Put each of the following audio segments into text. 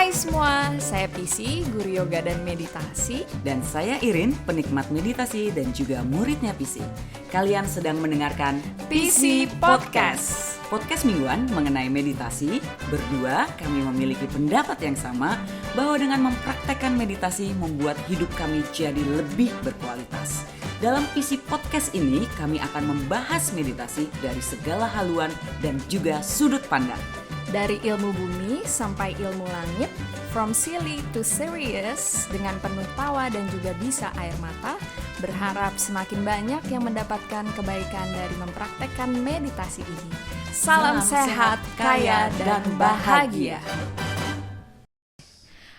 Hai semua, saya Pisi, guru yoga dan meditasi. Dan saya Irin, penikmat meditasi dan juga muridnya Pisi. Kalian sedang mendengarkan Pisi Podcast. Podcast mingguan mengenai meditasi. Berdua kami memiliki pendapat yang sama bahwa dengan mempraktekkan meditasi membuat hidup kami jadi lebih berkualitas. Dalam Pisi Podcast ini kami akan membahas meditasi dari segala haluan dan juga sudut pandang. Dari ilmu bumi sampai ilmu langit, from silly to serious, dengan penuh tawa dan juga bisa air mata, berharap semakin banyak yang mendapatkan kebaikan dari mempraktekkan meditasi ini. Salam sehat, kaya, dan bahagia.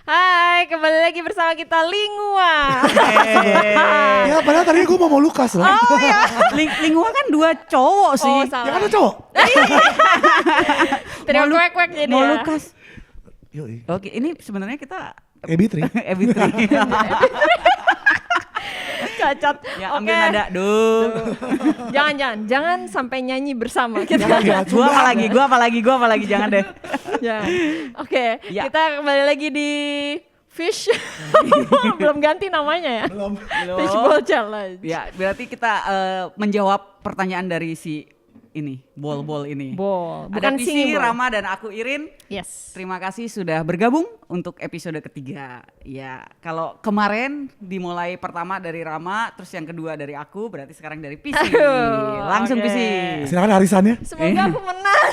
Hai, kembali lagi bersama kita Lingua. Ya padahal tadi gue mau Lukas loh. Oh ya. Lingua kan dua cowok sih. Oh, salah. Ya kan ada cowok. Terima kuek-kuek jadi Mau ya. Lukas. Yoi. Oke, ini sebenarnya kita Ebitri. Ebitri. Cacat. Ya, Oke. ambil nada. Duh. Jangan sampai nyanyi bersama kita. Jangan, Gua apa lagi, jangan deh. Ya. Oke, Ya. kita kembali lagi di Fish. Belum ganti namanya ya. Belum. Fishbowl Challenge. Ya, berarti kita menjawab pertanyaan dari si ini, bol ini. Bol, Ada bukan Pisi, singing ball. Rama, dan aku Irin. Yes. Terima kasih sudah bergabung untuk episode ketiga. Ya, kalau kemarin dimulai pertama dari Rama, terus yang kedua dari aku, berarti sekarang dari Pisi. Aduh, Langsung oke. Pisi. Silakan arisannya. Semoga aku menang.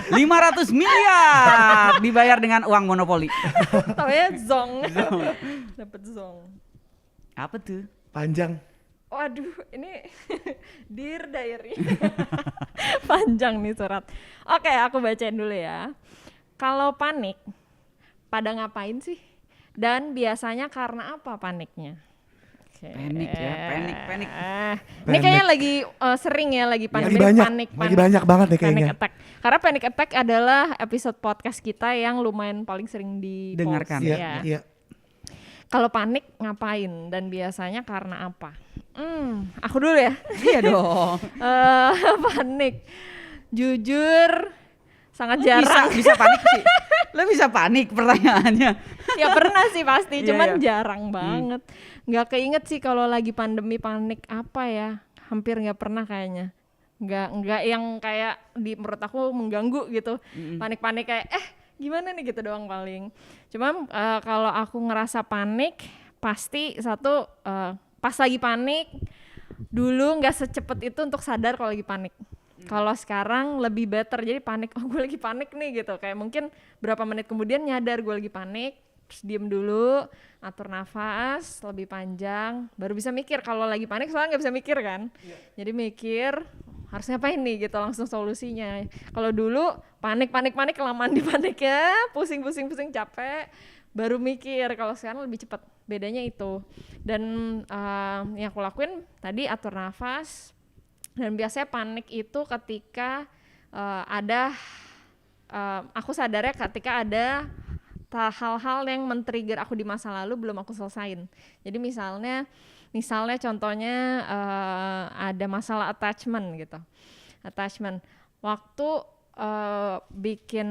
500 miliar dibayar dengan uang monopoli. Tahu ya zong. Dapat zong. Apa tuh? Panjang. Waduh, ini Dear Diary. Panjang nih surat. Oke, aku bacain dulu ya. Kalau panik, pada ngapain sih? Dan biasanya karena apa paniknya? Oke. Panik ya, panik. Ini kayaknya lagi sering ya, lagi pandemi, panik. Lagi banyak banget nih kayaknya. Panic attack. Karena panic attack adalah episode podcast kita yang lumayan paling sering Dengarkan. di-post, Iya, ya. iya. Kalau panik ngapain dan biasanya karena apa? Aku dulu ya. Iya dong. Panik. Jujur sangat jarang. Bisa panik sih. Lo bisa panik pertanyaannya. Ya pernah sih pasti, Iya, cuman iya. jarang banget. Nggak keinget sih kalau lagi pandemi panik apa ya. Hampir nggak pernah kayaknya. Nggak yang kayak menurut aku mengganggu gitu. Panik-panik kayak gimana nih gitu doang paling. Cuma kalau aku ngerasa panik pasti satu pas lagi panik dulu nggak secepat itu untuk sadar kalau lagi panik. Kalau sekarang lebih better, jadi panik, oh gue lagi panik nih gitu. Kayak mungkin berapa menit kemudian nyadar gue lagi panik, terus diem dulu, atur nafas lebih panjang, baru bisa mikir. Kalau lagi panik soalnya nggak bisa mikir kan. Jadi mikir harus ngapain nih gitu, langsung solusinya. Kalau dulu panik kelamaan di panik ya, pusing capek, baru mikir. Kalau sekarang lebih cepat, bedanya itu. Dan yang aku lakuin tadi atur nafas. Dan biasanya panik itu ketika aku sadarnya ketika ada hal-hal yang men-trigger aku di masa lalu belum aku selesain. Jadi misalnya contohnya ada masalah attachment gitu. Waktu bikin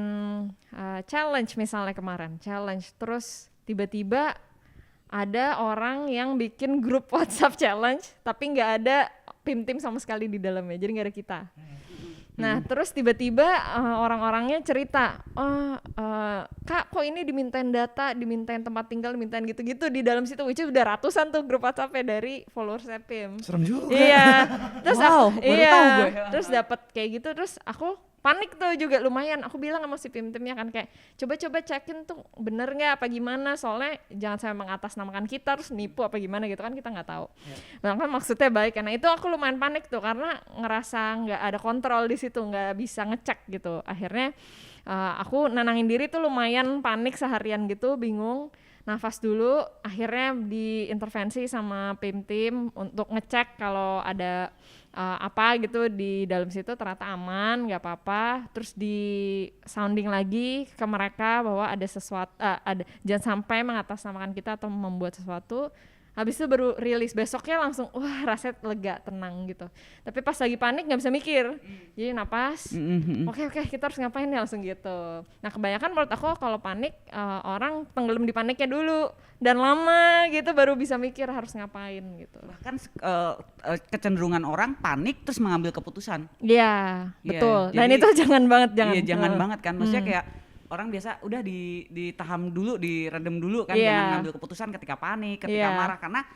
challenge misalnya kemarin, terus tiba-tiba ada orang yang bikin grup WhatsApp challenge tapi nggak ada tim sama sekali di dalamnya, jadi nggak ada kita. Nah terus tiba-tiba orang-orangnya cerita, kak kok ini dimintain data, dimintain tempat tinggal, dimintain gitu-gitu di dalam situ, which is udah ratusan tuh grup WhatsApp-nya dari followersnya PIM. Serem juga. Iya, terus Wow, baru tahu gue. terus dapat kayak gitu, terus aku panik tuh juga lumayan. Aku bilang sama si tim-timnya kan kayak coba cekin tuh bener nggak apa gimana, soalnya jangan sampai mengatasnamakan kita terus nipu apa gimana gitu kan, kita nggak tahu. Nah kan maksudnya baik, karena itu aku lumayan panik tuh karena ngerasa nggak ada kontrol di situ, nggak bisa ngecek gitu. Akhirnya aku nenangin diri tuh lumayan panik seharian gitu, bingung. Nafas dulu, akhirnya diintervensi sama tim untuk ngecek kalau ada apa gitu di dalam situ, ternyata aman, nggak apa-apa. Terus di sounding lagi ke mereka bahwa ada sesuatu, jangan sampai mengatasnamakan kita atau membuat sesuatu. habis itu baru rilis, besoknya langsung wah rasanya lega, tenang gitu. Tapi pas lagi panik nggak bisa mikir, jadi napas, oke kita harus ngapain nih, langsung gitu. Nah kebanyakan menurut aku kalau panik orang tenggelam di paniknya dulu dan lama gitu baru bisa mikir harus ngapain gitu. Bahkan kecenderungan orang panik terus mengambil keputusan. Iya betul. Jadi, Dan itu jangan banget, Iya jangan banget kan, maksudnya kayak orang biasa udah ditaham dulu, diredem dulu kan, jangan ngambil keputusan ketika panik, ketika marah, karena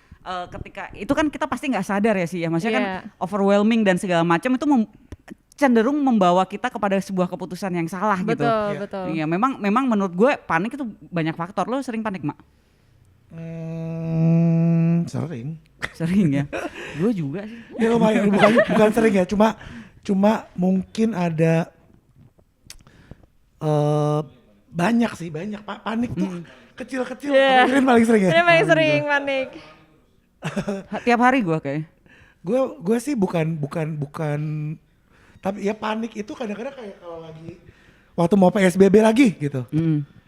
ketika itu kan kita pasti nggak sadar ya sih ya, maksudnya kan overwhelming dan segala macam itu cenderung membawa kita kepada sebuah keputusan yang salah gitu. Betul. Iya memang menurut gue panik itu banyak faktor. Lo sering panik, Mak? Sering ya. Gue juga sih. Ya lumayan, bukan sering ya, cuma mungkin ada banyak panik tuh kecil-kecil. Mungkin paling sering ya. Ini paling sering panik. Tiap hari gue kayak. Gue sih bukan tapi ya panik itu kadang-kadang kayak kalau lagi waktu mau PSBB lagi gitu.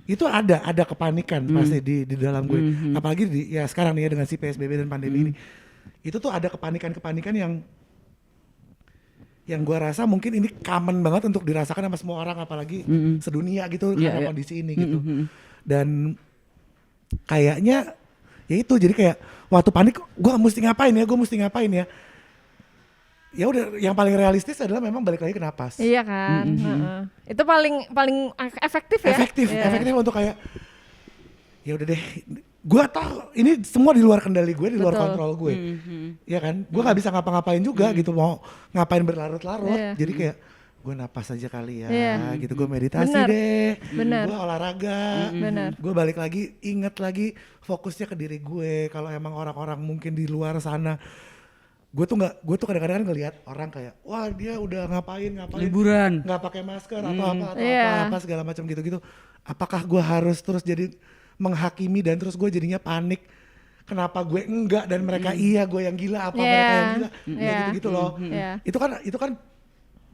Itu ada kepanikan pasti di dalam gue. Apalagi ya sekarang nih ya dengan si PSBB dan pandemi ini. Itu tuh ada kepanikan yang gue rasa mungkin ini common banget untuk dirasakan sama semua orang, apalagi sedunia gitu karena kondisi ini gitu. Dan kayaknya ya itu, jadi kayak waktu panik gue mesti ngapain ya. Ya udah, yang paling realistis adalah memang balik lagi ke napas. Iya kan. Itu paling efektif ya. Efektif untuk kayak ya udah deh, gue tahu ini semua di luar kendali gue, di luar kontrol gue. Ya kan, gue nggak bisa ngapa-ngapain juga gitu, mau ngapain berlarut-larut. Jadi kayak gue napas aja kali ya, gitu. Gue meditasi deh, gue olahraga, gue balik lagi, inget lagi fokusnya ke diri gue. Kalau emang orang-orang mungkin di luar sana, gue tuh kadang-kadang ngelihat orang kayak, wah dia udah ngapain liburan, nggak pakai masker atau apa segala macam gitu. Apakah gue harus terus jadi menghakimi dan terus gue jadinya panik? Kenapa gue enggak dan mereka iya, gue yang gila, apa mereka yang gila? Ya gitu loh. Itu kan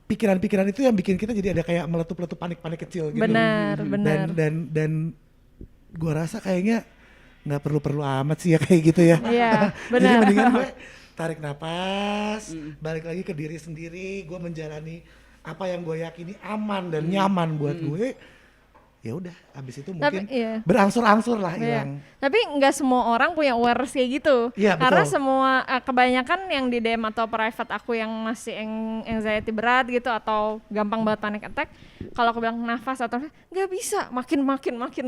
pikiran-pikiran itu yang bikin kita jadi ada kayak meletup-letup panik-panik kecil gitu. Benar. Dan gue rasa kayaknya nggak perlu amat sih ya kayak gitu ya. Iya, benar. Jadi mendingan gue tarik napas, balik lagi ke diri sendiri, gue menjalani apa yang gue yakini aman dan nyaman buat gue. Ya udah, abis itu mungkin berangsur-angsur lah hilang. Tapi nggak semua orang punya awareness kayak gitu. Karena semua kebanyakan yang di DM atau private aku yang masih anxiety berat gitu atau gampang banget panic attack, kalau aku bilang nafas atau nggak bisa, makin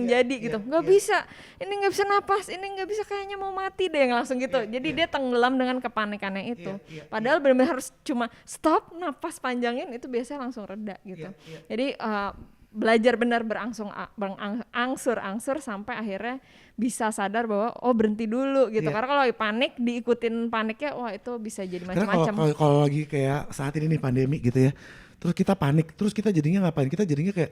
jadi gitu. Nggak bisa, ini nggak bisa napas, ini nggak bisa, kayaknya mau mati deh, langsung gitu. Jadi dia tenggelam dengan kepanikannya itu. Padahal benar-benar harus cuma stop, napas panjangin, itu biasanya langsung reda gitu. Jadi belajar benar berangsur-angsur sampai akhirnya bisa sadar bahwa berhenti dulu gitu. Karena kalau panik diikutin paniknya, wah itu bisa jadi macam-macam. Kalau lagi kayak saat ini nih pandemi gitu ya, terus kita panik, terus kita jadinya ngapain? Kita jadinya kayak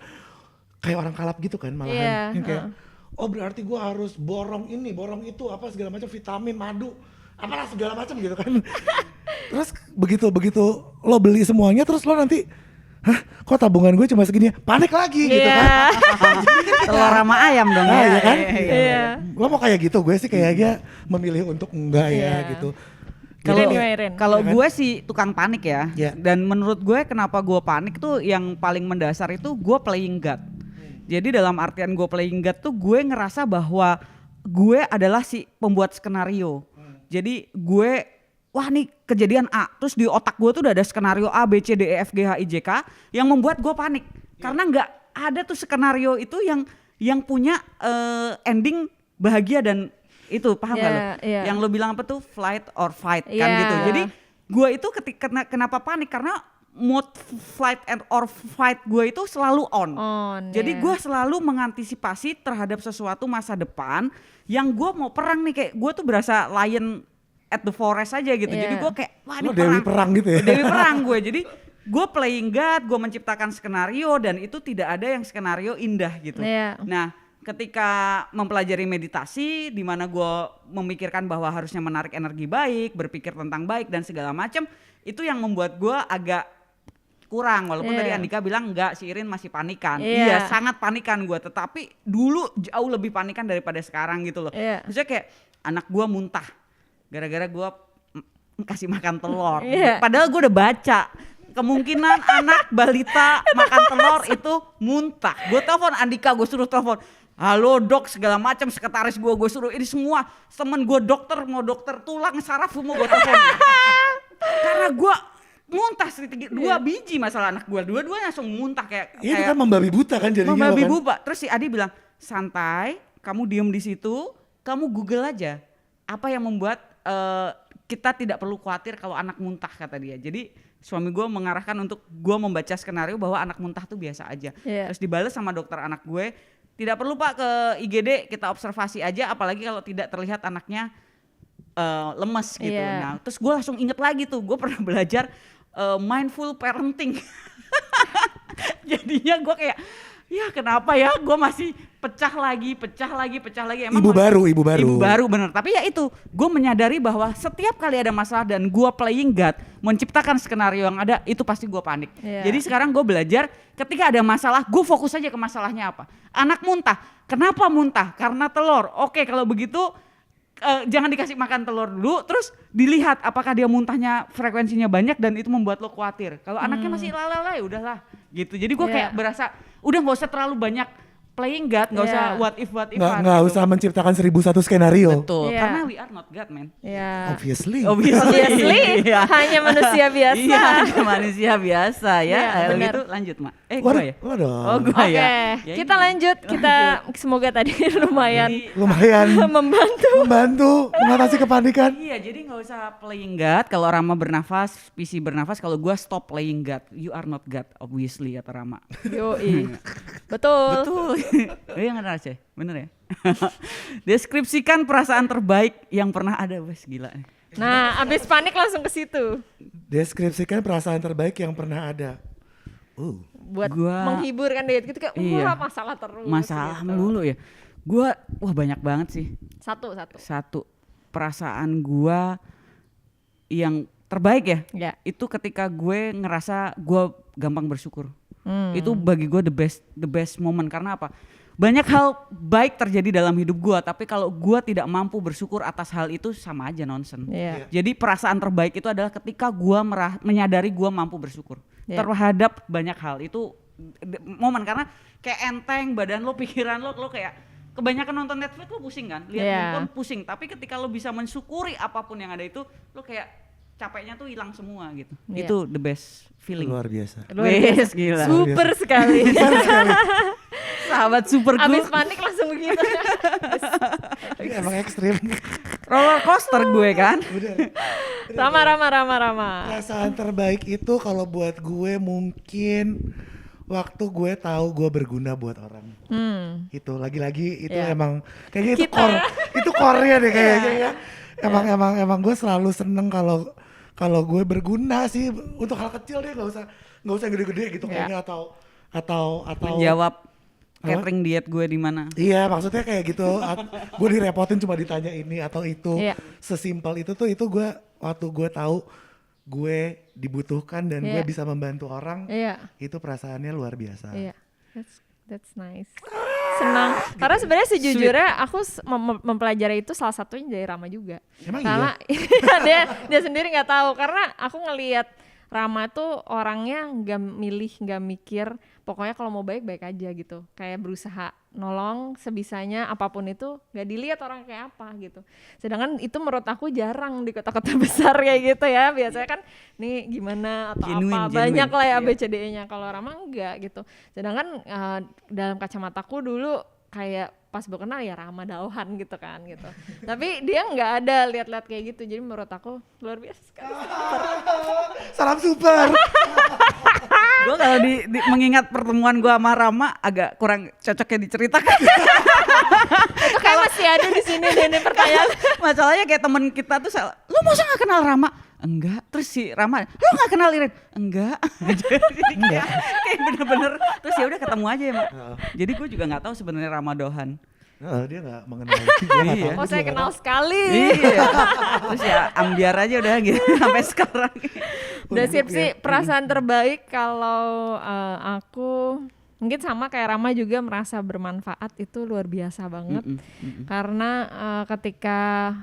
orang kalap gitu kan malahan. Yang kayak berarti gue harus borong ini, borong itu, apa segala macam, vitamin, madu, apalah segala macam gitu kan. Terus begitu lo beli semuanya, terus lo nanti, kok tabungan gue cuma segini ya? Panik lagi gitu kan. Telur sama ayam dong ya. Ya kan? Lo mau kayak gitu, gue sih kayaknya memilih untuk enggak ya gitu. Kalau gue sih tukang panik ya. Dan menurut gue kenapa gue panik tuh yang paling mendasar itu gue playing God. Jadi dalam artian gue playing God tuh gue ngerasa bahwa gue adalah si pembuat skenario. Jadi gue, wah nih kejadian A, terus di otak gue tuh udah ada skenario A, B, C, D, E, F, G, H, I, J, K yang membuat gue panik. Karena nggak ada tuh skenario itu yang punya ending bahagia dan itu, paham gak lo? Yang lo bilang apa tuh, flight or fight kan gitu. Jadi gue itu kenapa panik, karena mode flight or fight gue itu selalu on. Jadi gue selalu mengantisipasi terhadap sesuatu masa depan yang gue mau perang nih, kayak gue tuh berasa lion at the forest aja gitu. Jadi gue kayak, wah ini Dewi perang gitu ya. Dewi perang gue. Jadi gue playing God, gue menciptakan skenario dan itu tidak ada yang skenario indah gitu. Nah, ketika mempelajari meditasi di mana gue memikirkan bahwa harusnya menarik energi baik, berpikir tentang baik dan segala macam, itu yang membuat gue agak kurang. Walaupun tadi Andika bilang enggak, si Irin masih panikan. Iya, sangat panikan gue, tetapi dulu jauh lebih panikan daripada sekarang gitu loh. Maksudnya kayak anak gue muntah, gara-gara gue kasih makan telur. Iya. Padahal gue udah baca kemungkinan anak balita makan telur itu muntah. Gue telepon Andika, gue suruh telepon. Halo dok, segala macam sekretaris gue suruh ini semua. Temen gue dokter, mau dokter tulang saraf semua gue telepon. Karena gue muntah sedikit 2 biji masalah anak gue. Dua-duanya langsung muntah kayak. Itu kan membabi buta kan jadinya. Membabi kan? buta. Terus si Adi bilang, santai, kamu diem di situ, kamu Google aja apa yang membuat kita tidak perlu khawatir kalau anak muntah, kata dia. Jadi suami gue mengarahkan untuk gue membaca skenario bahwa anak muntah tuh biasa aja. Terus dibalas sama dokter anak gue, tidak perlu pak ke IGD, kita observasi aja, apalagi kalau tidak terlihat anaknya lemes gitu. Nah, terus gue langsung inget lagi tuh, gue pernah belajar mindful parenting. Jadinya gue kayak, ya kenapa ya gue masih pecah lagi. Emang Ibu baru bener. Tapi ya itu, gue menyadari bahwa setiap kali ada masalah dan gue playing God, menciptakan skenario yang ada, itu pasti gue panik. Jadi sekarang gue belajar, ketika ada masalah, gue fokus aja ke masalahnya apa. Anak muntah, kenapa muntah? Karena telur. Oke, kalau begitu jangan dikasih makan telur dulu, terus dilihat apakah dia muntahnya frekuensinya banyak dan itu membuat lo khawatir. Kalau anaknya masih lalala ya udahlah gitu. Jadi gue kayak berasa udah nggak usah terlalu banyak playing God, nggak usah what if nggak gitu. usah menciptakan 1001 skenario. Betul, karena we are not God, man. Obviously. Hanya manusia biasa. Iya, hanya manusia biasa ya. Begitu lanjut mak. Gue ya. Lo dong. Oh gue ya. Kita lanjut. Semoga tadi lumayan membantu mengatasi kepanikan. Iya, jadi nggak usah playing God. Kalau Rama bernafas, PC bernafas. Kalau gue stop playing God. You are not God, obviously, kata Rama. Yoi. Betul. Iya nggak Aceh, bener ya. Deskripsikan perasaan terbaik yang pernah ada, wes gila. Nah, abis panik langsung ke situ. Deskripsikan perasaan terbaik yang pernah ada. Buat menghibur kan dia gitu kayak masalah terus. Masalah gitu. melulu ya. Gua banyak banget sih. Satu perasaan gua yang terbaik ya. Itu ketika gue ngerasa gue gampang bersyukur. Itu bagi gue the best moment. Karena apa? Banyak hal baik terjadi dalam hidup gue, tapi kalau gue tidak mampu bersyukur atas hal itu sama aja nonsen. Jadi perasaan terbaik itu adalah ketika gue menyadari gue mampu bersyukur terhadap banyak hal. Itu momen, karena kayak enteng badan lo, pikiran lo kayak kebanyakan nonton Netflix lo pusing kan, lihat handphone pusing. Tapi ketika lo bisa mensyukuri apapun yang ada itu, lo kayak capeknya tuh hilang semua gitu. Itu the best feeling. Luar biasa. Gila. Super sekali. Sahabat superku. Abis panik langsung begitu. Emang ekstrim. Roller coaster gue kan. Rama. Perasaan terbaik itu kalau buat gue mungkin waktu gue tahu gue berguna buat orang. Itu lagi-lagi itu emang kayaknya itu core-nya deh kayaknya ya. Emang gue selalu seneng kalau gue berguna sih untuk hal kecil deh, nggak usah gede-gede gitu kayaknya atau menjawab catering diet gue di mana. Iya, maksudnya kayak gitu. Gue direpotin cuma ditanya ini atau itu. Sesimpel itu gue waktu gue tahu gue dibutuhkan dan gue bisa membantu orang. Itu perasaannya luar biasa. That's nice. Senang. Karena sebenarnya sejujurnya aku mempelajari itu salah satunya dari Rama juga. Emang karena dia sendiri nggak tahu, karena aku ngelihat Rama tuh orangnya nggak milih, nggak mikir, pokoknya kalau mau baik aja gitu, kayak berusaha nolong sebisanya, apapun itu nggak dilihat orang kayak apa gitu. Sedangkan itu menurut aku jarang di kota-kota besar kayak gitu ya, biasanya kan nih gimana atau genuine. Banyak lah ya ABCDE-nya. Kalau Rama enggak gitu. Sedangkan dalam kacamataku dulu kayak pas baru kenal ya Rama Dauhan gitu kan gitu. Tapi dia nggak ada lihat-lihat kayak gitu. Jadi menurut aku luar biasa sekali. Salam super. Gue kalau mengingat pertemuan gue sama Rama agak kurang cocoknya diceritakan. Itu kayak masih ada di sini deh pertanyaan. Masalahnya kayak temen kita tuh salah. Lu masa nggak kenal Rama? Enggak. Terus si Rama, lu nggak kenal Iren? Enggak. Jadi kayak bener-bener. Terus ya udah ketemu aja ya Mak. Jadi gue juga nggak tahu sebenarnya Rama Dauhan. Dia nggak mengenal. Saya kenal sekali. Iya. Terus ya ambiar aja udah gitu sampai sekarang. Udah sih perasaan terbaik kalau aku mungkin sama kayak Rama juga merasa bermanfaat itu luar biasa banget. Karena ketika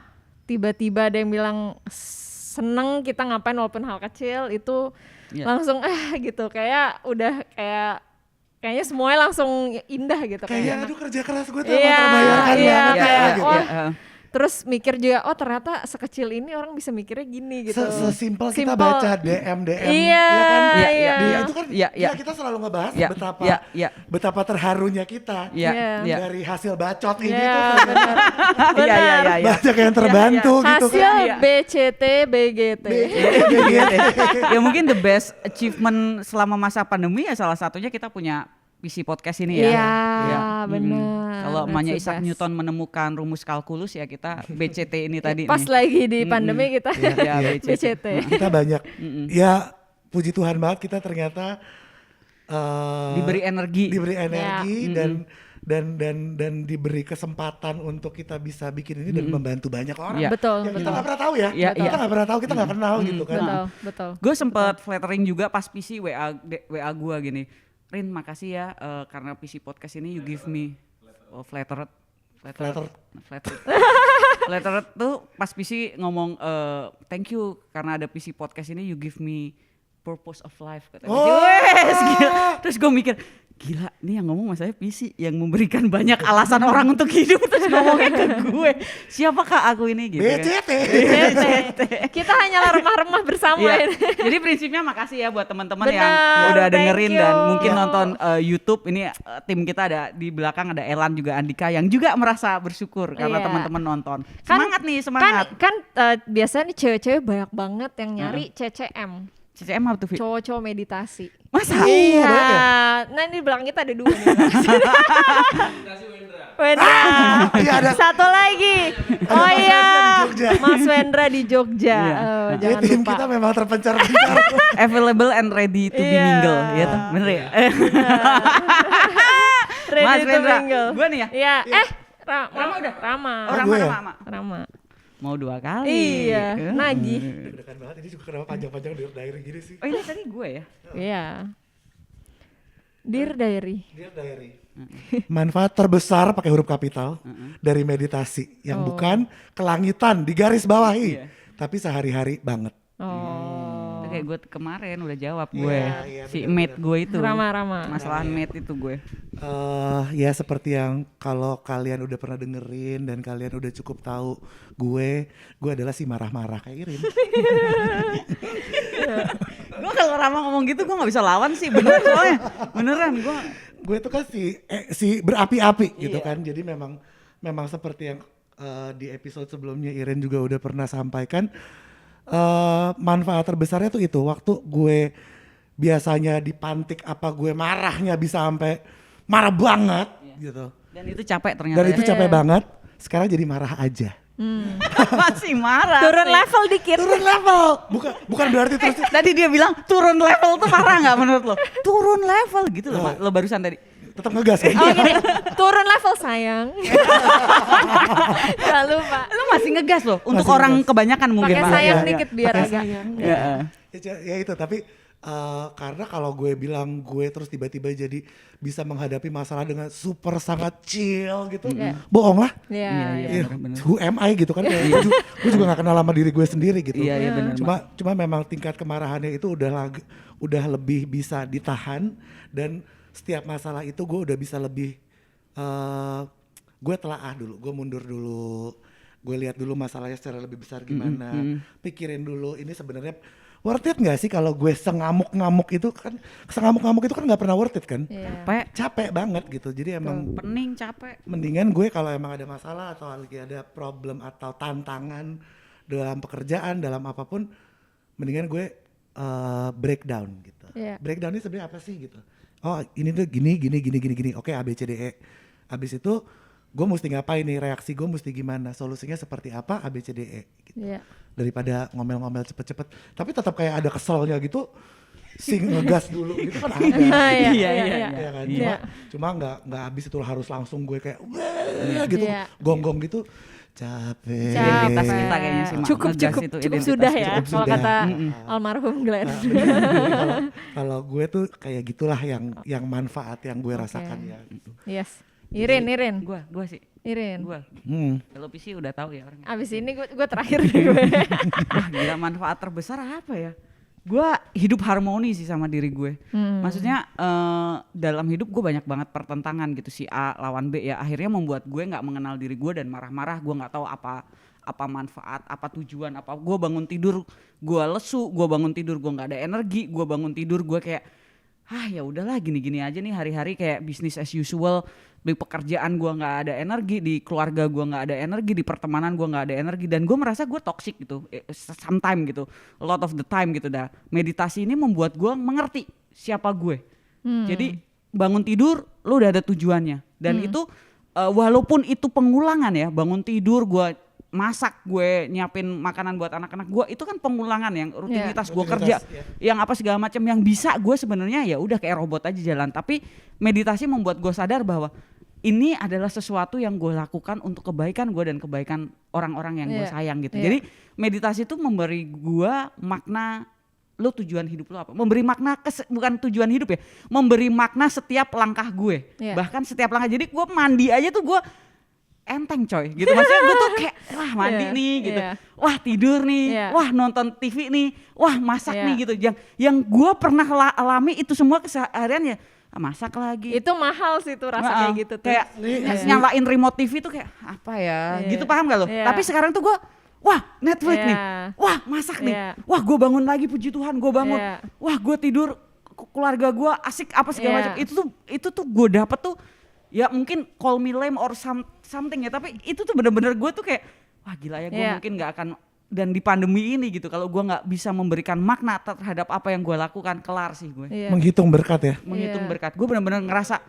tiba-tiba ada yang bilang seneng kita ngapain walaupun hal kecil itu langsung gitu kayak udah kayaknya semuanya langsung indah gitu kayak aduh kerja keras gue tuh emang terbayarkan banget gitu. Terus mikir juga ternyata sekecil ini orang bisa mikirnya gini gitu. Sesimpel kita baca DM iya kan. Itu kan kita selalu ngebahas betapa terharunya kita dari hasil bacot ini tuh benar. banyak yang terbantu gitu kan. Hasil BCT BGT. Ya mungkin the best achievement selama masa pandemi ya salah satunya kita punya PC podcast ini ya. Iya, benar. Kalau emaknya Isaac Newton menemukan rumus kalkulus ya kita BCT ini tadi pas nih. lagi di pandemi kita BCT. Kita banyak ya puji Tuhan banget kita ternyata diberi energi dan diberi kesempatan untuk kita bisa bikin ini dan membantu banyak orang. Betul. Yang kita nggak pernah tahu ya. Kita nggak pernah tahu, kita nggak kenal gitu kan. Betul. Gue sempat flattering juga pas PC WA gue gini. Rin, makasih ya karena PC podcast ini you give me flattered tuh pas PC ngomong thank you karena ada PC podcast ini you give me purpose of life katanya. Terus gue mikir gila nih yang ngomong masalahnya PC yang memberikan banyak alasan orang untuk hidup terus ngomongnya ke gue siapakah aku ini gitu BCT. Kita hanyalah remah-remah bersama ini. Jadi prinsipnya makasih ya buat teman-teman yang udah dengerin dan mungkin nonton YouTube ini tim kita ada di belakang ada Elan juga Andika yang juga merasa bersyukur karena teman-teman nonton. Semangat nih semangat. Kan biasanya nih cewek-cewek banyak banget yang nyari CCM. CCM apa tuh Vi? Cowok-cowok meditasi. Masa? Iya. Nah ini di belakang kita ada 2 nih. Wendra. Iya ada. Satu lagi. Oh iya. Mas Wendra di Jogja. Jangan tim lupa. kita memang terpencar-pencar. Available and ready to be mingle. Iya tuh bener ya? Ready Mas to Wendra. mingle. Gue nih ya? Iya. Rama udah. Rama. Rama. Mau 2 kali. Iya. Nagih. Deg-degan banget ini juga kenapa panjang-panjang Dear Diary gini sih. Oh ini tadi gue ya? Iya. Dear Diary. Dear Diary. Manfaat terbesar pakai huruf kapital dari meditasi yang bukan kelangitan di garis bawahi, tapi sehari-hari banget. Itu kayak gue kemarin udah jawab gue. Si bener, mate gue itu. Rama. Masalah mate itu gue. Ya seperti yang kalau kalian udah pernah dengerin dan kalian udah cukup tahu gue adalah si marah-marah kayak Irin. Gue kalau Rama ngomong gitu gue nggak bisa lawan sih bener soalnya beneran gue tuh kan si berapi-api gitu kan. Jadi memang seperti yang di episode sebelumnya Irin juga udah pernah sampaikan. Manfaat terbesarnya tuh itu waktu gue biasanya dipantik apa gue marahnya bisa sampai marah banget gitu. Dan itu capek ternyata. Dan itu capek banget. Sekarang jadi marah aja. Masih marah. Turun level dikit. Turun level. Bukan berarti terus. Tadi dia bilang turun level tuh marah nggak menurut lo? Turun level gitu loh. Lo barusan tadi. Tetap ngegas kan? Oh gini, turun level sayang. Gak lupa. Lo masih ngegas loh. Untuk Masih orang ngegas. kebanyakan mungkin. Pakai sayang dikit biar agak. Ya itu tapi karena kalau gue bilang gue terus tiba-tiba jadi bisa menghadapi masalah dengan super sangat chill gitu, bohong lah. Iya, bener. Who am I gitu kan? Gue juga gak kenal sama diri gue sendiri gitu. Iya, bener. Cuma memang tingkat kemarahannya itu udah lebih bisa ditahan dan setiap masalah itu gue udah bisa lebih gue telaah dulu, gue mundur dulu, gue lihat dulu masalahnya secara lebih besar gimana, pikirin dulu ini sebenarnya worth it nggak sih kalau gue sengamuk-ngamuk itu kan nggak pernah worth it kan? Capek banget gitu, jadi emang pening capek. Mendingan gue kalau emang ada masalah atau lagi ada problem atau tantangan dalam pekerjaan dalam apapun, mendingan gue breakdown gitu. Breakdown ini sebenarnya apa sih gitu? Oh ini tuh gini. Oke A B C D E. Abis itu gue mesti ngapain nih, reaksi gue mesti gimana, solusinya seperti apa A B C D E gitu. Daripada ngomel-ngomel cepet-cepet. Tapi tetap kayak ada keselnya gitu. Ngegas dulu gitu kan ada. Iya kan? Cuma nggak habis itu harus langsung gue kayak gitu gonggong gitu. Capek. Identitas kita kayaknya sih. Cukup sudah ya kalau kata almarhum Glenn. Kalau gue tuh kayak gitulah yang manfaat yang gue rasakan ya gitu. Yes. Irin. Gua sih. Irin. Gua. Kalau PC udah tahu ya orangnya. Abis ini gue terakhir gue. Wah, gila, manfaat terbesar apa ya? Gue hidup harmoni sih sama diri gue. Maksudnya dalam hidup gue banyak banget pertentangan gitu, si A lawan B ya. Akhirnya membuat gue nggak mengenal diri gue dan marah-marah. Gue nggak tahu apa manfaat, apa tujuan, apa. Gue bangun tidur gue lesu, gue bangun tidur gue nggak ada energi, gue bangun tidur gue kayak ya udahlah gini-gini aja nih hari-hari kayak business as usual. Di pekerjaan gue nggak ada energi, di keluarga gue nggak ada energi, di pertemanan gue nggak ada energi, dan gue merasa gue toxic gitu, sometimes gitu, a lot of the time gitu dah. Meditasi ini membuat gue mengerti siapa gue. Jadi bangun tidur lo udah ada tujuannya, dan itu walaupun itu pengulangan ya, bangun tidur gue masak, gue nyiapin makanan buat anak-anak gue, itu kan pengulangan yang rutinitas gue kerja, yang apa segala macam yang bisa gue sebenarnya ya udah kayak robot aja jalan. Tapi meditasi membuat gue sadar bahwa ini adalah sesuatu yang gue lakukan untuk kebaikan gue dan kebaikan orang-orang yang gue sayang gitu. Jadi meditasi itu memberi gue makna, lo tujuan hidup lo apa? Memberi makna bukan tujuan hidup ya, memberi makna setiap langkah gue, bahkan setiap langkah. Jadi gue mandi aja tuh gue enteng coy gitu, maksudnya gue tuh kayak wah mandi nih gitu, wah tidur nih, wah nonton TV nih, wah masak nih gitu. Yang gue pernah alami itu semua keseharian ya, masak lagi. Itu mahal sih tuh rasa kayak gitu tuh. Kayak nyalain remote TV tuh kayak apa ya, gitu, paham gak lo? Tapi sekarang tuh gue wah Netflix nih, wah masak nih, wah gue bangun lagi, puji Tuhan gue bangun, wah gue tidur, keluarga gue asik apa segala macam. Itu tuh gue dapet tuh. Ya mungkin call me lame or something ya, tapi itu tuh bener-bener gue tuh kayak wah gila ya, gue mungkin gak akan, dan di pandemi ini gitu, kalau gue gak bisa memberikan makna terhadap apa yang gue lakukan, kelar sih gue. Menghitung berkat ya. Menghitung berkat, gue bener-bener ngerasa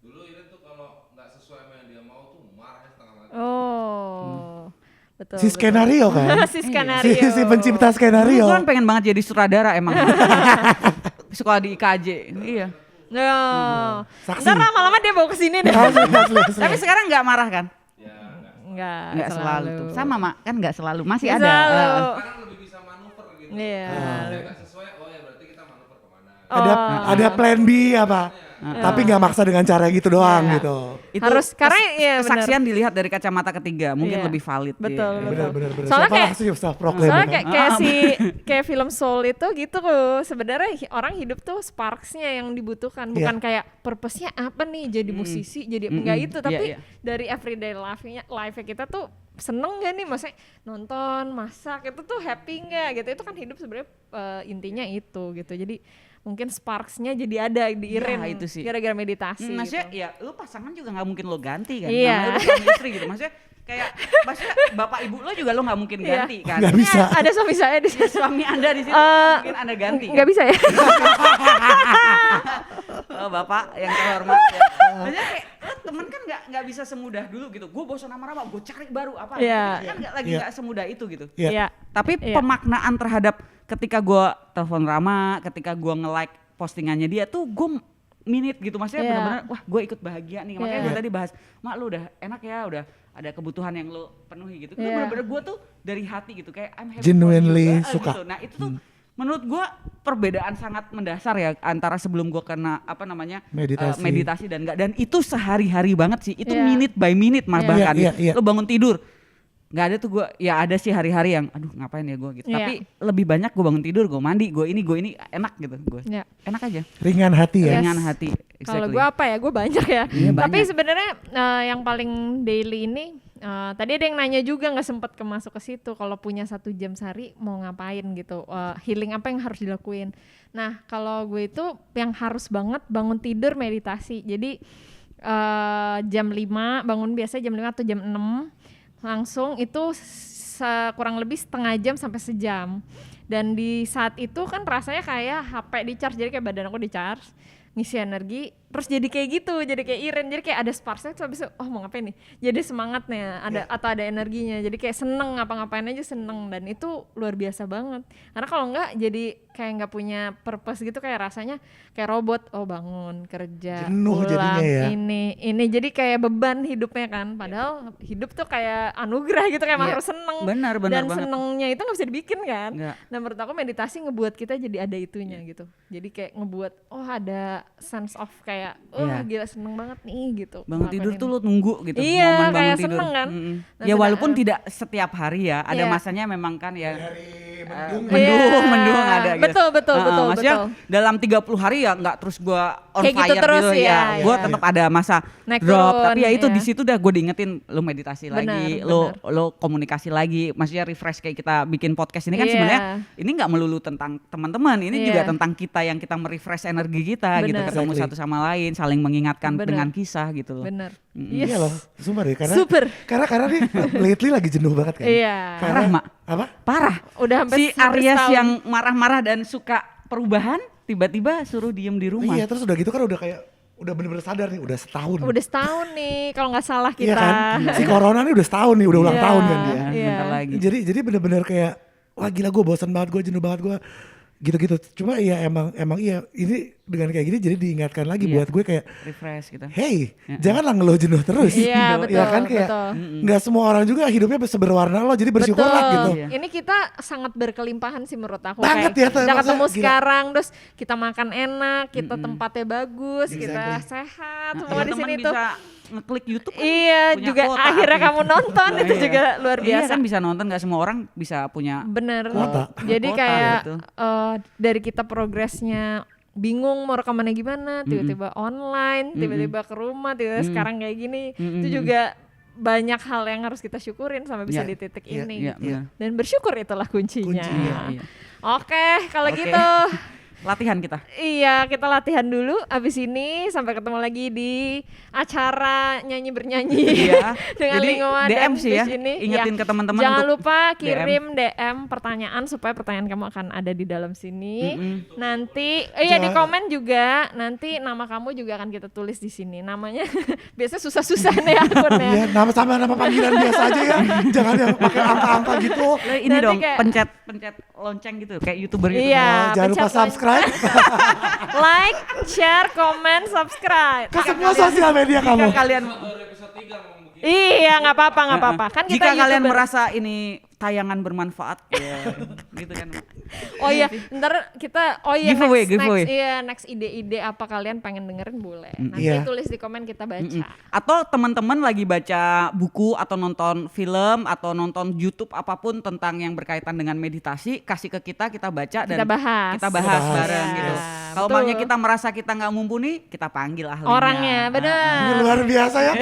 dulu Iren tuh kalau nggak sesuai sama yang dia mau tuh marahnya setengah mati. Betul. Si skenario kan. Si skenario. Si pencipta skenario. gue kan pengen banget jadi sutradara emang. Sekolah di IKJ. Iya. Saksi. Ntar lama-lama dia bawa kesini deh. Tapi sekarang nggak marah kan? Nggak selalu tuh. Sama Mak, kan nggak selalu, masih Nggak ada. selalu. Sekarang lebih bisa manuver gitu. Iya. Kalau nggak sesuai, oh ya berarti kita manuver kemana. Ada plan B apa? Tapi nggak maksa dengan cara gitu doang gitu. Itu Harus, karena ya benar. kesaksian dilihat dari kacamata ketiga, mungkin lebih valid. Betul, Iya. Benar. Soalnya kayak Soalnya kayak film Soul itu gitu loh. Sebenarnya orang hidup tuh sparks-nya yang dibutuhkan, bukan kayak purpose-nya apa nih jadi musisi, jadi enggak itu, tapi dari everyday life-nya kita tuh seneng gak nih, maksudnya nonton, masak itu tuh happy nggak gitu. Itu kan hidup sebenarnya intinya itu gitu. Jadi mungkin sparks-nya jadi ada di Iren itu sih. gara-gara meditasi. Maksudnya gitu. ya lu pasangan juga nggak mungkin lo ganti kan. Iya. Namanya lu suami istri gitu. Maksudnya maksudnya bapak ibu lo juga lo nggak mungkin ganti kan. Nggak bisa. Ada suami saya di sini. Suami Anda di sini nggak mungkin Anda ganti. Nggak bisa ya. Oh, bapak yang terhormat. Ya. Maksudnya kayak temen kan nggak bisa semudah dulu gitu. Gue bosan sama gue cari baru apa. Kan nggak semudah itu gitu. Iya. Tapi pemaknaan terhadap ketika gue telepon Rama, ketika gue nge-like postingannya dia tuh gue minute gitu, maksudnya benar-benar wah gue ikut bahagia nih. Makanya gue tadi bahas, Mak lu udah enak ya, udah ada kebutuhan yang lo penuhi gitu. Itu benar-benar gue tuh dari hati gitu, kayak I'm happy Genuinely for you, suka. gitu. Nah itu tuh menurut gue perbedaan sangat mendasar ya antara sebelum gue kena meditasi dan enggak, dan itu sehari-hari banget sih, itu minute by minute bahkan lo bangun tidur nggak ada tuh gue, ya ada sih hari-hari yang aduh ngapain ya gue gitu, tapi lebih banyak gue bangun tidur, gue mandi, gue ini enak gitu, gue enak aja, ringan hati ya. ringan hati. Kalau gue apa ya, gue banyak ya. Tapi banyak. sebenarnya yang paling daily ini tadi ada yang nanya juga, nggak sempat masuk ke situ, kalau punya 1 jam sehari mau ngapain gitu, healing apa yang harus dilakuin. Nah kalau gue itu yang harus banget bangun tidur meditasi. Jadi jam 5 bangun, biasa jam 5 atau jam 6 langsung itu kurang lebih setengah jam sampai sejam. Dan di saat itu kan rasanya kayak HP di charge, jadi kayak badan aku di charge, ngisi energi, terus jadi kayak gitu, jadi kayak Iren, jadi kayak ada sparksnya, terus habis itu oh mau ngapain nih, jadi semangatnya ada atau ada energinya, jadi kayak seneng, ngapa-ngapain aja seneng, dan itu luar biasa banget. Karena kalau enggak jadi kayak nggak punya purpose gitu, kayak rasanya kayak robot, oh bangun kerja, Jenuh pulang, jadinya ya. ini jadi kayak beban hidupnya kan, padahal hidup tuh kayak anugerah gitu, kayak harus seneng. Benar Dan banget. senengnya itu nggak bisa dibikin kan. Nggak. Dan menurut aku meditasi ngebuat kita jadi ada itunya gitu. Jadi kayak ngebuat oh ada sense of kayak kayak Iya. gila seneng banget nih gitu. Bangun ngelakuin tidur ini. tuh lu nunggu gitu, Iya, momen bangun kayak tidur. seneng kan. Nah, Ya walaupun tidak setiap hari ya, ada Iya. masanya memang kan ya Dari mendung. mendung ada gitu. Betul, betul, betul, Maksudnya betul. dalam 30 hari ya nggak terus gua on Kayak gitu fire terus, gitu iya, ya. Gua iya. tetap ada masa Naik drop, turun, tapi ya itu iya. di situ dah gue diingetin lu meditasi lagi, Benar. lo komunikasi lagi, maksudnya refresh kayak kita bikin podcast ini kan Iya. sebenarnya ini nggak melulu tentang teman-teman, ini Iya. juga tentang kita yang kita merefresh energi kita gitu, Benar. ketemu Exactly. satu sama lain, saling mengingatkan Benar. dengan kisah gitu loh. Bener. Iya loh, sumpah deh karena Super. karena nih lately lagi jenuh banget kan. Iya. Karena, Parah, Mak. Apa? Parah. Udah hampir Si Aries setahun. yang marah-marah dan suka perubahan tiba-tiba suruh diem di rumah. Iya, terus udah gitu kan udah kayak udah bener-bener sadar nih, udah setahun. Udah setahun nih kalau nggak salah Iya kita. kan? Si corona nih udah setahun nih, udah ulang Iya. tahun kan dia. Ya, Iya. bentar lagi. Jadi bener-bener kayak wah gila gue bosan banget, gue jenuh banget gue gitu-gitu. Cuma ya emang iya ini dengan kayak gini jadi diingatkan lagi Iya. buat gue kayak Refresh gitu. hey, janganlah ngeluh jenuh terus. Iya, betul, Ya kan kayak betul. nggak semua orang juga hidupnya seberwarna lo, jadi bersyukurlah Betul. gitu. Iya. Ini kita sangat berkelimpahan sih menurut aku. Banget Kayak ya, tuh, kita masa ketemu gila. sekarang, terus kita makan enak, kita tempatnya bagus, kita Exactly. sehat, Nah, semua di teman-teman sini tuh. bisa ngeklik YouTube kan Iya, punya juga kuota akhirnya artinya. kamu nonton itu Iya. juga luar Iya biasa. kan bisa nonton, nggak semua orang bisa punya. Bener. Kuota. Jadi Kuota, kayak betul. dari kita progresnya bingung mau rekamannya gimana, tiba-tiba online, tiba-tiba ke rumah, tiba-tiba sekarang kayak gini, itu juga banyak hal yang harus kita syukurin sampai bisa Iya. di titik Iya, ini. Iya, gitu. benar. Dan bersyukur itulah kuncinya. Kuncinya. Iya. Oke, kalau Oke. gitu Latihan kita. iya kita latihan dulu. Abis ini sampai ketemu lagi di acara nyanyi bernyanyi Iya. dengan Jadi Lingoma DM dan sih ya, Fish ini. ingetin Ya, ke teman-teman jangan untuk lupa kirim DM pertanyaan supaya pertanyaan kamu akan ada di dalam sini. Nanti iya di komen juga. Nanti nama kamu juga akan kita tulis di sini. Namanya biasanya susah-susah nih akunnya. Iya, nama panggilan biasa aja ya. Jangan yang pakai angka-angka gitu. Lo ini Nanti dong kayak- pencet lonceng gitu kayak YouTuber gitu. Iya. Jangan lupa pencet subscribe Like, share, comment, subscribe. ke semua sosial media Jika kamu. kalian Baru episode 3 ngomong begini. Iya, nggak apa-apa. Kan kita jika kalian YouTuber. merasa ini tayangan bermanfaat ya gitu kan. Oh iya, ntar kita Giveaway, giveaway. next ide-ide apa kalian pengen dengerin boleh. Nanti Iya. tulis di komen kita baca. Atau teman-teman lagi baca buku atau nonton film atau nonton YouTube apapun tentang yang berkaitan dengan meditasi, kasih ke kita baca dan Kita bahas. kita bahas Kita bahas. bareng gitu. Iya, Kalau betul. makanya kita merasa kita nggak mumpuni, kita panggil ahlinya. Orangnya, Ini benar. luar biasa ya.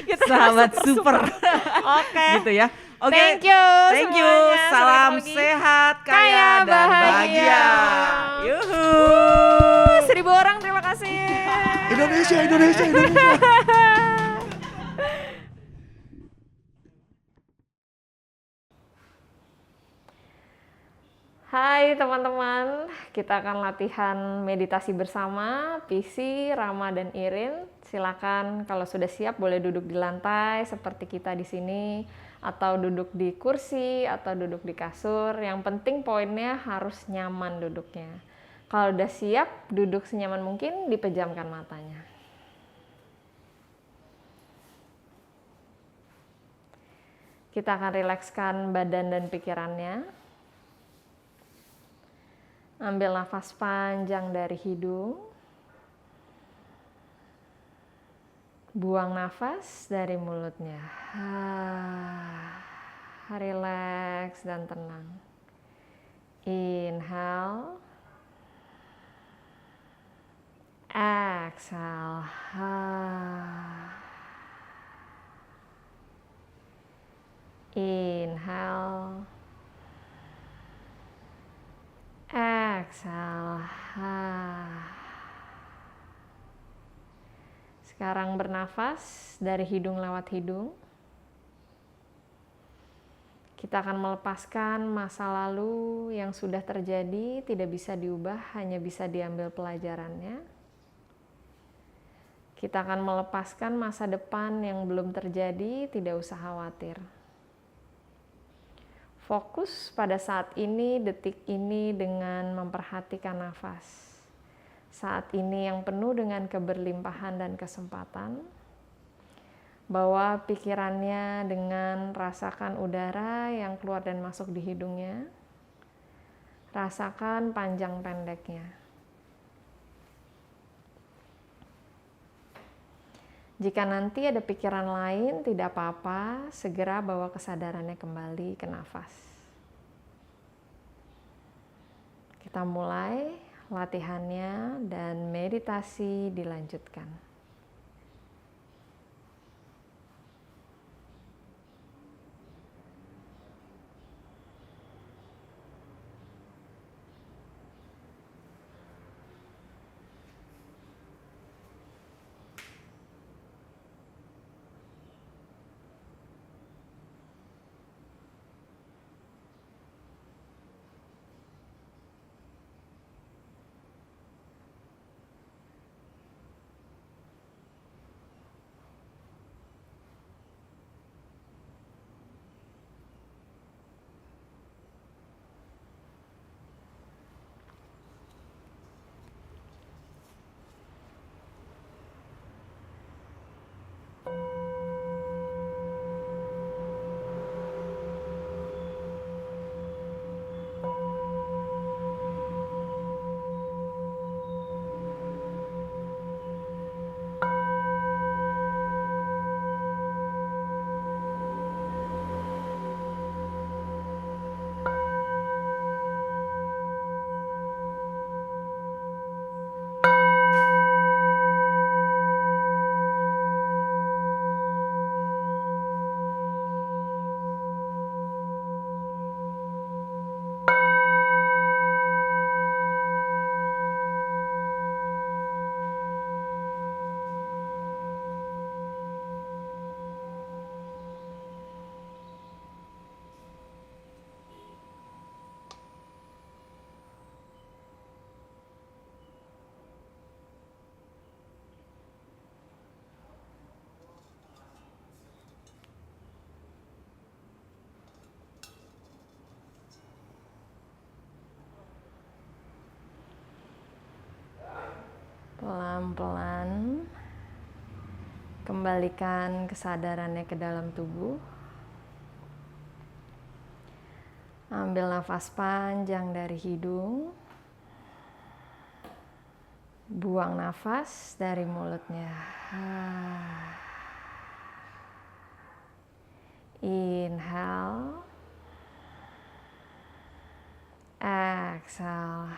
Kita Sahabat super. Oke. gitu ya. Oke. Thank you Thank you. semuanya. Sampai Salam ketemu lagi. sehat, Kaya, kaya dan bahagia. bahagia. Yuhu. 1000 orang, terima kasih. Indonesia. Hai teman-teman, kita akan latihan meditasi bersama PC, Rama, dan Irin. Silakan kalau sudah siap boleh duduk di lantai seperti kita di sini, atau duduk di kursi, atau duduk di kasur. Yang penting poinnya harus nyaman duduknya. Kalau udah siap, duduk senyaman mungkin, dipejamkan matanya. Kita akan rilekskan badan dan pikirannya. Ambil nafas panjang dari hidung. Buang nafas dari mulutnya. Relax dan tenang. Inhale. Exhale. Inhale. Exhale. Sekarang bernafas dari hidung lewat hidung. Kita akan melepaskan masa lalu yang sudah terjadi, tidak bisa diubah, hanya bisa diambil pelajarannya. Kita akan melepaskan masa depan yang belum terjadi, tidak usah khawatir. Fokus pada saat ini, detik ini dengan memperhatikan nafas. Saat ini yang penuh dengan keberlimpahan dan kesempatan. Bawa pikirannya dengan rasakan udara yang keluar dan masuk di hidungnya. Rasakan panjang pendeknya. Jika nanti ada pikiran lain, tidak apa-apa, segera bawa kesadarannya kembali ke nafas. Kita mulai latihannya dan meditasi dilanjutkan. Pelan-pelan kembalikan kesadarannya ke dalam tubuh. Ambil nafas panjang dari hidung. Buang nafas dari mulutnya. Inhale. Exhale.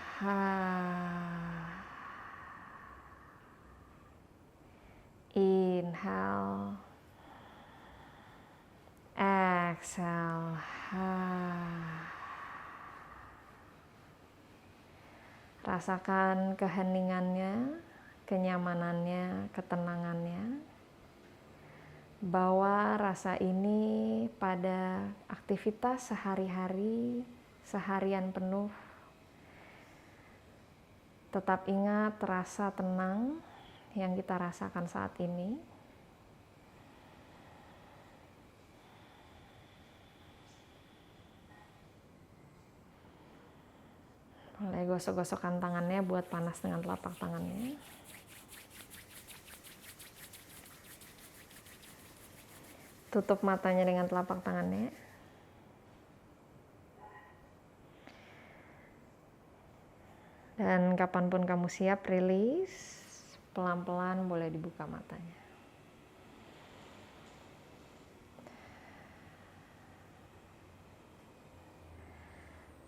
Inhale, exhale, rasakan keheningannya, kenyamanannya, ketenangannya. Bawa rasa ini pada aktivitas sehari-hari, seharian penuh. Tetap ingat rasa tenang yang kita rasakan saat ini. Mulai gosok-gosokkan tangannya buat panas dengan telapak tangannya. Tutup matanya dengan telapak tangannya. Dan kapanpun kamu siap, rilis. Pelan-pelan boleh dibuka matanya.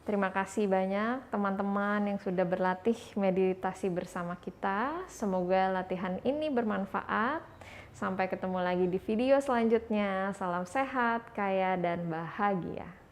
Terima kasih banyak teman-teman yang sudah berlatih meditasi bersama kita. Semoga latihan ini bermanfaat. Sampai ketemu lagi di video selanjutnya. Salam sehat, kaya, dan bahagia.